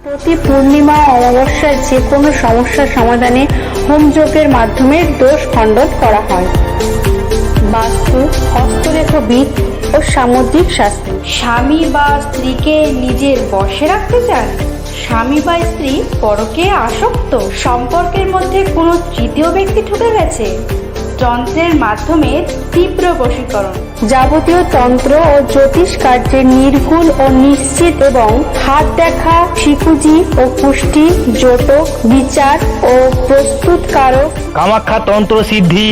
প্রতি পূর্ণিমা অমাবস্যায় যে কোনো সমস্যার সমাধানে হোমযজ্ঞের মাধ্যমে দোষ খণ্ডন করা হয়। বাস্তু, হস্তরেখাবিদ ও সামুদ্রিক শাস্ত্র। স্বামী বা স্ত্রীকে নিজের বশে রাখতে চান? স্বামী বা স্ত্রী পরকে আসক্ত? সম্পর্কের মধ্যে কোনো তৃতীয় ব্যক্তি ঢুকে গেছে? যন্ত্রের মাধ্যমে তীব্র বশীকরণ। যাবতীয় তন্ত্র ও জ্যোতিষ কার্যের নির্ভুল ও নিশ্চিত এবং হাত দেখা, শিকুজি ও পুষ্টি, জোটক, বিচার ও প্রস্তুতকারক। কামাখ্যা তন্ত্র সিদ্ধি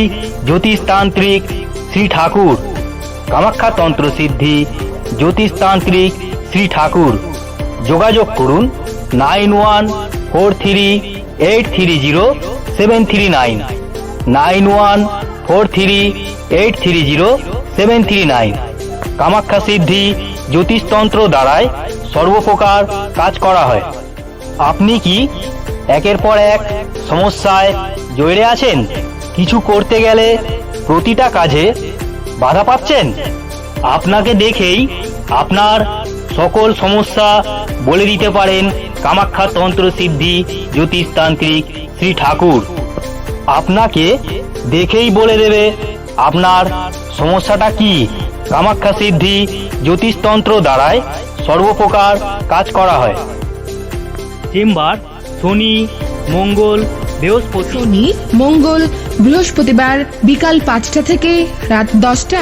জ্যোতিষতান্ত্রিক শ্রী ঠাকুর। কামাখ্যা তন্ত্র সিদ্ধি জ্যোতিষতান্ত্রিক শ্রী ঠাকুর। যোগাযোগ করুন 9143830739 9143830739। কামাখ্যা সিদ্ধি জ্যোতিষতন্ত্র দ্বারায় সর্বপ্রকার কাজ করা হয়। আপনি কি একের পর এক সমস্যায় জড়িয়ে আছেন? কিছু করতে গেলে প্রতিটা কাজে বাধা পাচ্ছেন? আপনাকে দেখেই আপনার সকল সমস্যা বলে দিতে পারেন কামাখ্যা তন্ত্র সিদ্ধি জ্যোতিষতান্ত্রিক শ্রী ঠাকুর। আপনাকে দেখেই বলে দেবে আপনার সমস্যাটা কি। কামাখ্যা সিদ্ধি জ্যোতিষতন্ত্র দ্বারায় সর্বপ্রকার কাজ করা হয়। চেম্বার শনি, মঙ্গল, বৃহস্পতি। শনি, মঙ্গল, বৃহস্পতিবার বিকাল 5টা থেকে রাত 10টা।